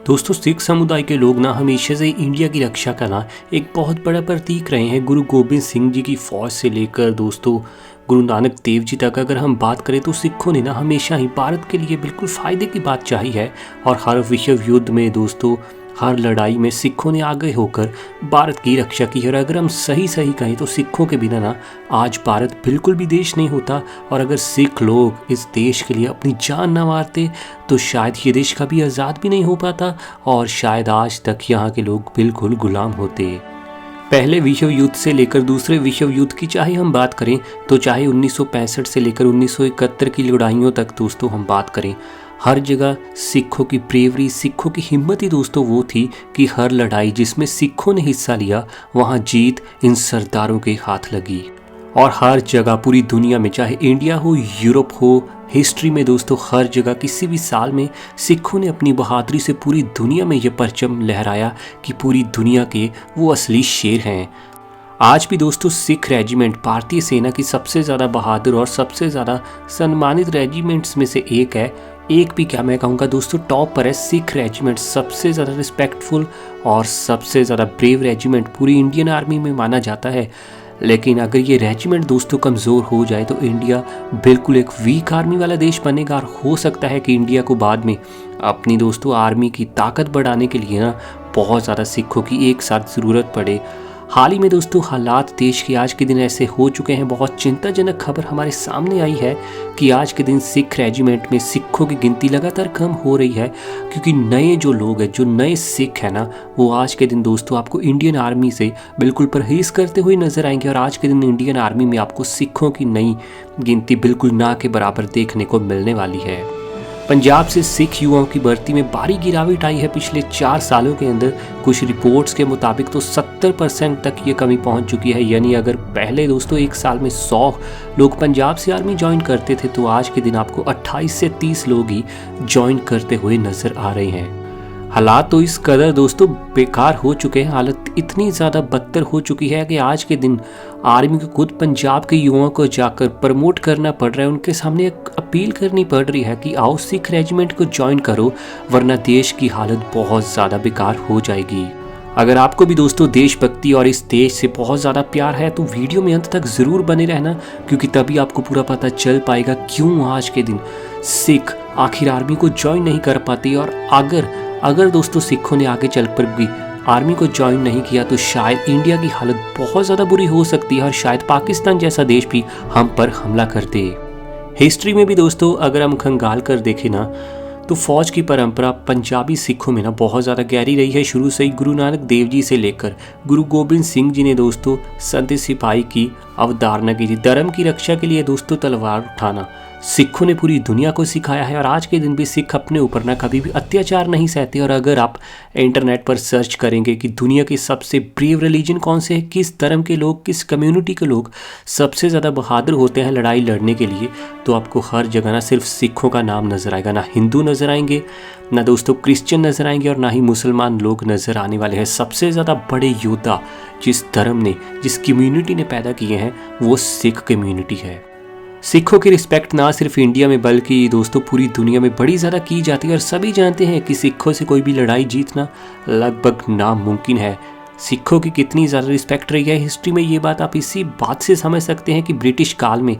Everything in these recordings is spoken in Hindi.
दोस्तों सिख समुदाय के लोग ना हमेशा से इंडिया की रक्षा का ना एक बहुत बड़ा प्रतीक रहे हैं। गुरु गोबिंद सिंह जी की फौज से लेकर दोस्तों गुरु नानक देव जी तक अगर हम बात करें तो सिखों ने ना हमेशा ही भारत के लिए बिल्कुल फ़ायदे की बात चाही है। और हर विश्व युद्ध में दोस्तों हर लड़ाई में सिखों ने आगे होकर भारत की रक्षा की है। और अगर हम सही कहें तो सिखों के बिना ना आज भारत बिल्कुल भी देश नहीं होता। और अगर सिख लोग इस देश के लिए अपनी जान ना मारते तो शायद ये देश कभी आज़ाद भी नहीं हो पाता और शायद आज तक यहाँ के लोग बिल्कुल गुलाम होते। पहले विश्व युद्ध से लेकर दूसरे विश्व युद्ध की चाहे हम बात करें तो चाहे 1965 से लेकर 1971 की लड़ाइयों तक दोस्तों हम बात करें, हर जगह सिखों की ब्रेवरी, सिखों की हिम्मत ही दोस्तों वो थी कि हर लड़ाई जिसमें सिखों ने हिस्सा लिया वहाँ जीत इन सरदारों के हाथ लगी। और हर जगह पूरी दुनिया में चाहे इंडिया हो यूरोप हो, हिस्ट्री में दोस्तों हर जगह किसी भी साल में सिखों ने अपनी बहादुरी से पूरी दुनिया में ये परचम लहराया कि पूरी दुनिया के वो असली शेर हैं। आज भी दोस्तों सिख रेजिमेंट भारतीय सेना की सबसे ज़्यादा बहादुर और सबसे ज़्यादा सम्मानित रेजिमेंट्स में से एक है। एक भी क्या मैं कहूँगा दोस्तों टॉप पर है सिख रेजिमेंट, सबसे ज़्यादा रिस्पेक्टफुल और सबसे ज़्यादा ब्रेव रेजिमेंट पूरी इंडियन आर्मी में माना जाता है। लेकिन अगर ये रेजिमेंट दोस्तों कमज़ोर हो जाए तो इंडिया बिल्कुल एक वीक आर्मी वाला देश बनेगा। और हो सकता है कि इंडिया को बाद में अपनी दोस्तों आर्मी की ताकत बढ़ाने के लिए ना बहुत ज़्यादा सिखों की एक साथ ज़रूरत पड़े। हाल ही में दोस्तों हालात देश के आज के दिन ऐसे हो चुके हैं, बहुत चिंताजनक खबर हमारे सामने आई है कि आज के दिन सिख रेजिमेंट में सिखों की गिनती लगातार कम हो रही है। क्योंकि नए जो लोग हैं, जो नए सिख हैं ना, वो आज के दिन दोस्तों आपको इंडियन आर्मी से बिल्कुल परहेज़ करते हुए नजर आएंगे। और आज के दिन इंडियन आर्मी में आपको सिखों की नई गिनती बिल्कुल ना के बराबर देखने को मिलने वाली है। पंजाब से सिख युवाओं की भर्ती में भारी गिरावट आई है पिछले 4 सालों के अंदर। कुछ रिपोर्ट्स के मुताबिक तो 70% तक ये कमी पहुंच चुकी है। यानी अगर पहले दोस्तों एक साल में 100 लोग पंजाब से आर्मी ज्वाइन करते थे तो आज के दिन आपको 28 से 30 लोग ही ज्वाइन करते हुए नजर आ रहे हैं। हालात तो इस कदर दोस्तों बेकार हो चुके हैं, हालत इतनी ज़्यादा बदतर हो चुकी है कि आज के दिन आर्मी को खुद पंजाब के युवाओं को जाकर प्रमोट करना पड़ रहा है। उनके सामने एक अपील करनी पड़ रही है कि आओ सिख रेजिमेंट को ज्वाइन करो वरना देश की हालत बहुत ज़्यादा बेकार हो जाएगी। अगर आपको भी दोस्तों देशभक्ति और इस देश से बहुत ज़्यादा प्यार है तो वीडियो में अंत तक ज़रूर बने रहना, क्योंकि तभी आपको पूरा पता चल पाएगा क्यों आज के दिन सिख आखिर आर्मी को ज्वाइन नहीं कर पाती। और अगर दोस्तों सिखों ने आगे चल कर भी आर्मी को ज्वाइन नहीं किया तो शायद इंडिया की हालत बहुत ज़्यादा बुरी हो सकती है और शायद पाकिस्तान जैसा देश भी हम पर हमला कर दे। हिस्ट्री में भी दोस्तों अगर हम खंगाल कर देखें ना तो फौज की परंपरा पंजाबी सिखों में ना बहुत ज़्यादा गहरी रही है। शुरू से ही गुरु नानक देव जी से लेकर गुरु गोबिंद सिंह जी ने दोस्तों संत सिपाही की अवधारणा की थी। धर्म की रक्षा के लिए दोस्तों तलवार उठाना सिखों ने पूरी दुनिया को सिखाया है। और आज के दिन भी सिख अपने ऊपर ना कभी भी अत्याचार नहीं सहते। और अगर आप इंटरनेट पर सर्च करेंगे कि दुनिया के सबसे ब्रेव रिलीजन कौन से हैं, किस धर्म के लोग, किस कम्युनिटी के लोग सबसे ज़्यादा बहादुर होते हैं लड़ाई लड़ने के लिए, तो आपको हर जगह ना सिर्फ सिखों का नाम नजर आएगा। ना हिंदू नजर आएंगे, ना दोस्तों क्रिश्चियन नजर आएंगे और ना ही मुसलमान लोग नजर आने वाले हैं। सबसे ज़्यादा बड़े योद्धा जिस धर्म ने, जिस कम्युनिटी ने पैदा किए हैं वो सिख कम्युनिटी है। सिखों की रिस्पेक्ट ना सिर्फ इंडिया में बल्कि दोस्तों पूरी दुनिया में बड़ी ज़्यादा की जाती है। और सभी जानते हैं कि सिखों से कोई भी लड़ाई जीतना लगभग नामुमकिन है। सिखों की कितनी ज़्यादा रिस्पेक्ट रही है हिस्ट्री में, ये बात आप इसी बात से समझ सकते हैं कि ब्रिटिश काल में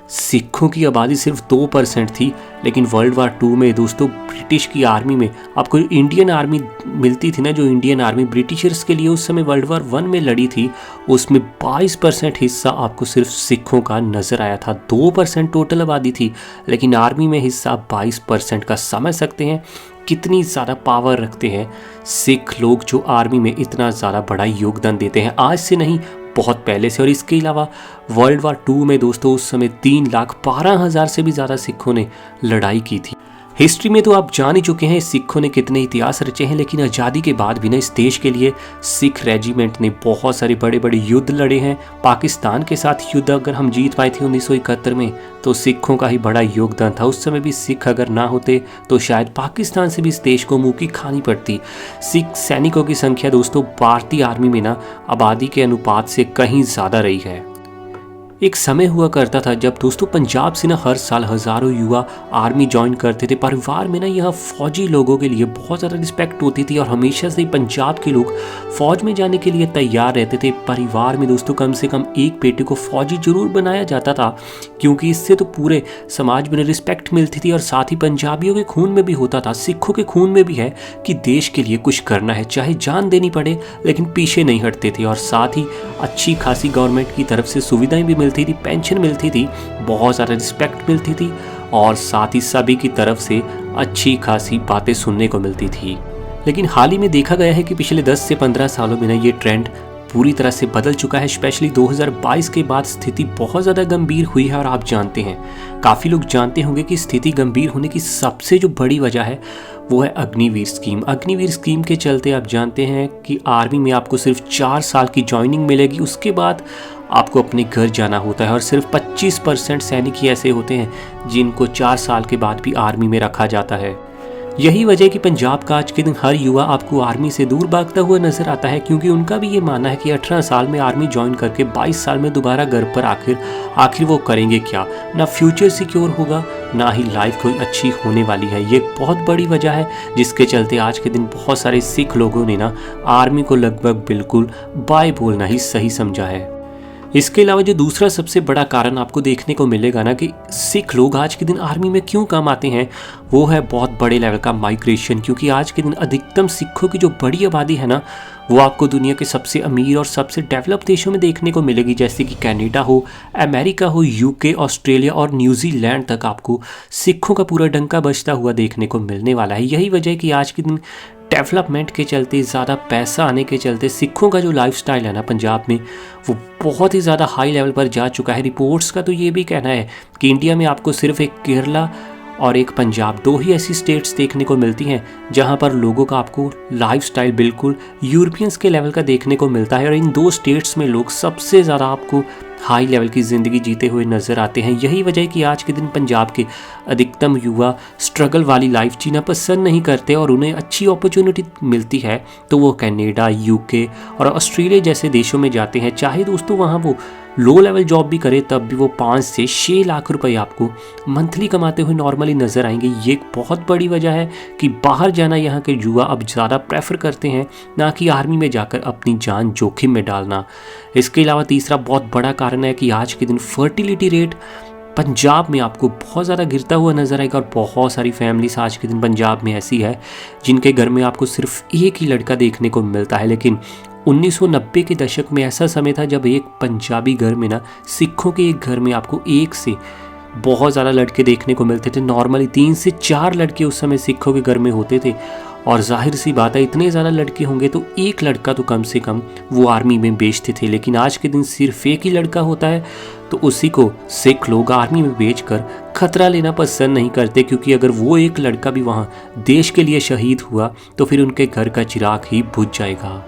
सिखों की आबादी सिर्फ 2% थी। लेकिन वर्ल्ड वार 2 में दोस्तों ब्रिटिश की आर्मी में आपको इंडियन आर्मी मिलती थी ना, जो इंडियन आर्मी ब्रिटिशर्स के लिए उस समय वर्ल्ड वार 1 में लड़ी थी, उसमें 22% हिस्सा आपको सिर्फ सिखों का नज़र आया था। 2% टोटल आबादी थी लेकिन आर्मी में हिस्सा 22% का। समझ सकते हैं कितनी ज़्यादा पावर रखते हैं सिख लोग जो आर्मी में इतना ज़्यादा बड़ा योगदान देते हैं, आज से नहीं बहुत पहले से। और इसके अलावा वर्ल्ड वार 2 में दोस्तों उस समय 3,12,000 से भी ज़्यादा सिखों ने लड़ाई की थी। हिस्ट्री में तो आप जान ही चुके हैं सिखों ने कितने इतिहास रचे हैं, लेकिन आज़ादी के बाद भी ना इस देश के लिए सिख रेजिमेंट ने बहुत सारे बड़े बड़े युद्ध लड़े हैं। पाकिस्तान के साथ युद्ध अगर हम जीत पाए थे 1971 में तो सिखों का ही बड़ा योगदान था। उस समय भी सिख अगर ना होते तो शायद पाकिस्तान से भी इस देश को मुँह की खानी पड़ती। सिख सैनिकों की संख्या दोस्तों भारतीय आर्मी में ना आबादी के अनुपात से कहीं ज़्यादा रही है। एक समय हुआ करता था जब दोस्तों पंजाब से ना हर साल हज़ारों युवा आर्मी ज्वाइन करते थे। परिवार में ना यहाँ फ़ौजी लोगों के लिए बहुत ज़्यादा रिस्पेक्ट होती थी और हमेशा से ही पंजाब के लोग फ़ौज में जाने के लिए तैयार रहते थे। परिवार में दोस्तों कम से कम एक बेटे को फ़ौजी ज़रूर बनाया जाता था, क्योंकि इससे तो पूरे समाज में रिस्पेक्ट मिलती थी और साथ ही पंजाबियों के खून में भी होता था, सिखों के खून में भी है कि देश के लिए कुछ करना है, चाहे जान देनी पड़े लेकिन पीछे नहीं हटते थे। और साथ ही अच्छी खासी गवर्नमेंट की तरफ से सुविधाएं भी मिलती थी, पेंशन मिलती थी, बहुत ज़्यादा रिस्पेक्ट मिलती थी और साथ ही सभी की तरफ से अच्छी खासी बातें सुनने को मिलती थी। लेकिन हाल ही में देखा गया है कि पिछले 10 से 15 सालों में ना ये ट्रेंड पूरी तरह से बदल चुका है। स्पेशली 2022 के बाद स्थिति बहुत ज़्यादा गंभीर हुई है और आप जानते हैं, काफ़ी लोग जानते होंगे कि स्थिति गंभीर होने की सबसे जो बड़ी वजह है वो है अग्निवीर स्कीम। अग्निवीर स्कीम के चलते आप जानते हैं कि आर्मी में आपको सिर्फ 4 साल की ज्वाइनिंग मिलेगी, उसके बाद आपको अपने घर जाना होता है और सिर्फ 25% सैनिक ही ऐसे होते हैं जिनको 4 साल के बाद भी आर्मी में रखा जाता है। यही वजह है कि पंजाब का आज के दिन हर युवा आपको आर्मी से दूर भागता हुआ नजर आता है, क्योंकि उनका भी ये मानना है कि 18 साल में आर्मी ज्वाइन करके 22 साल में दोबारा घर पर आखिर वो करेंगे क्या। ना फ्यूचर सिक्योर होगा, ना ही लाइफ कोई अच्छी होने वाली है। ये बहुत बड़ी वजह है जिसके चलते आज के दिन बहुत सारे सिख लोगों ने ना आर्मी को लगभग बिल्कुल बाय बोलना ही सही समझा है। इसके अलावा जो दूसरा सबसे बड़ा कारण आपको देखने को मिलेगा ना कि सिख लोग आज के दिन आर्मी में क्यों काम आते हैं, वो है बहुत बड़े लेवल का माइग्रेशन। क्योंकि आज के दिन अधिकतम सिखों की जो बड़ी आबादी है ना, वो आपको दुनिया के सबसे अमीर और सबसे डेवलप देशों में देखने को मिलेगी, जैसे कि कनाडा हो, अमेरिका हो, यूके, ऑस्ट्रेलिया और न्यूजीलैंड तक आपको सिखों का पूरा डंका बजता हुआ देखने को मिलने वाला है। यही वजह है कि आज के दिन डेवलपमेंट के चलते, ज़्यादा पैसा आने के चलते सिखों का जो लाइफस्टाइल है ना पंजाब में, वो बहुत ही ज़्यादा हाई लेवल पर जा चुका है। रिपोर्ट्स का तो ये भी कहना है कि इंडिया में आपको सिर्फ एक केरला और एक पंजाब, 2 ही ऐसी स्टेट्स देखने को मिलती हैं जहां पर लोगों का आपको लाइफस्टाइल बिल्कुल यूरोपियंस के लेवल का देखने को मिलता है। और इन 2 स्टेट्स में लोग सबसे ज़्यादा आपको हाई लेवल की ज़िंदगी जीते हुए नज़र आते हैं। यही वजह है कि आज के दिन पंजाब के अधिकतम युवा स्ट्रगल वाली लाइफ जीना पसंद नहीं करते और उन्हें अच्छी अपॉर्चुनिटी मिलती है तो वो कनाडा, यूके और ऑस्ट्रेलिया जैसे देशों में जाते हैं। चाहे दोस्तों वहाँ वो लो लेवल जॉब भी करे, तब भी वो 5 से 6 लाख रुपए आपको मंथली कमाते हुए नॉर्मली नज़र आएंगे। ये एक बहुत बड़ी वजह है कि बाहर जाना यहाँ के युवा अब ज़्यादा प्रेफर करते हैं, ना कि आर्मी में जाकर अपनी जान जोखिम में डालना। इसके अलावा तीसरा बहुत बड़ा कारण है कि आज के दिन फर्टिलिटी रेट पंजाब में आपको बहुत ज़्यादा गिरता हुआ नजर आएगा। और बहुत सारी फैमिलीज आज के दिन पंजाब में ऐसी है जिनके घर में आपको सिर्फ एक ही लड़का देखने को मिलता है। लेकिन 1990 के दशक में ऐसा समय था जब एक पंजाबी घर में ना, सिखों के एक घर में आपको 1 से बहुत ज़्यादा लड़के देखने को मिलते थे। नॉर्मली 3 से 4 लड़के उस समय सिखों के घर में होते थे। और जाहिर सी बात है, इतने ज़्यादा लड़के होंगे तो एक लड़का तो कम से कम वो आर्मी में बेचते थे। लेकिन आज के दिन सिर्फ एक ही लड़का होता है, तो उसी को सिख लोग आर्मी में बेचकर खतरा लेना पसंद नहीं करते, क्योंकि अगर वो एक लड़का भी वहाँ देश के लिए शहीद हुआ तो फिर उनके घर का चिराग ही बुझ जाएगा।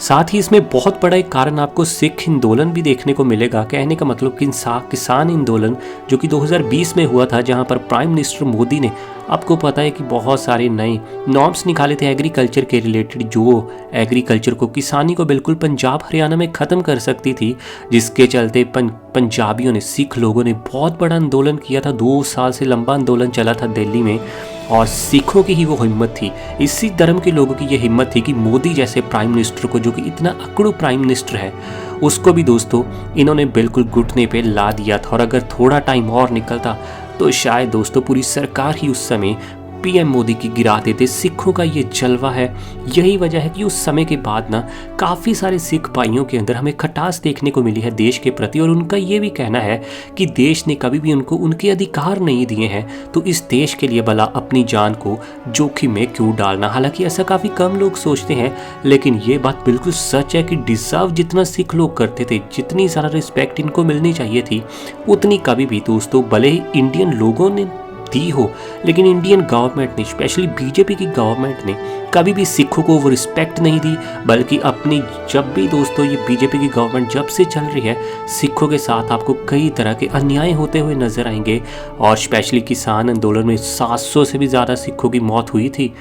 साथ ही इसमें बहुत बड़ा एक कारण आपको सिख आंदोलन भी देखने को मिलेगा। कहने का मतलब कि किसान आंदोलन जो कि 2020 में हुआ था, जहां पर प्राइम मिनिस्टर मोदी ने, आपको पता है कि बहुत सारे नए नॉर्म्स निकाले थे एग्रीकल्चर के रिलेटेड, जो एग्रीकल्चर को, किसानी को बिल्कुल पंजाब हरियाणा में ख़त्म कर सकती थी, जिसके चलते पंजाबियों ने, सिख लोगों ने बहुत बड़ा आंदोलन किया था। 2 साल से लंबा आंदोलन चला था दिल्ली में और सिखों की ही वो हिम्मत थी, इसी धर्म के लोगों की ये हिम्मत थी कि मोदी जैसे प्राइम मिनिस्टर को, जो कि इतना अकड़ू प्राइम मिनिस्टर है, उसको भी दोस्तों इन्होंने बिल्कुल घुटने पे ला दिया था। और अगर थोड़ा टाइम और निकलता तो शायद दोस्तों पूरी सरकार ही उस समय पीएम मोदी की गिरा देते। सिखों का ये जलवा है। यही वजह है कि उस समय के बाद ना काफ़ी सारे सिख भाइयों के अंदर हमें खटास देखने को मिली है देश के प्रति। और उनका ये भी कहना है कि देश ने कभी भी उनको उनके अधिकार नहीं दिए हैं, तो इस देश के लिए भला अपनी जान को जोखिम में क्यों डालना। हालांकि ऐसा काफ़ी कम लोग सोचते हैं, लेकिन ये बात बिल्कुल सच है कि डिजर्व जितना सिख लोग करते थे, जितनी सारा रिस्पेक्ट इनको मिलनी चाहिए थी, उतनी कभी भी दोस्तों भले ही इंडियन लोगों ने दी हो, लेकिन इंडियन गवर्नमेंट ने, स्पेशली बीजेपी की गवर्नमेंट ने कभी भी सिखों को वो रिस्पेक्ट नहीं दी। बल्कि अपनी, जब भी दोस्तों ये बीजेपी की गवर्नमेंट जब से चल रही है, सिखों के साथ आपको कई तरह के अन्याय होते हुए नजर आएंगे। और स्पेशली किसान आंदोलन में 700 से भी ज़्यादा सिखों की मौत हुई थी,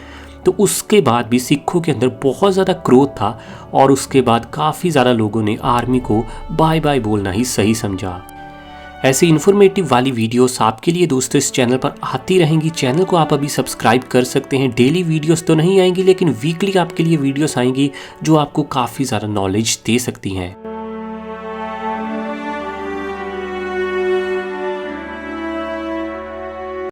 तो उसके बाद भी सिखों के अंदर बहुत ज़्यादा क्रोध था और उसके बाद काफ़ी ज़्यादा लोगों ने आर्मी को बाय बाय बोलना ही सही समझा। ऐसी इन्फॉर्मेटिव वाली वीडियोस आपके लिए दोस्तों इस चैनल पर आती रहेंगी। चैनल को आप अभी सब्सक्राइब कर सकते हैं। डेली वीडियोस तो नहीं आएंगी, लेकिन वीकली आपके लिए वीडियोस आएंगी जो आपको काफ़ी ज़्यादा नॉलेज दे सकती हैं।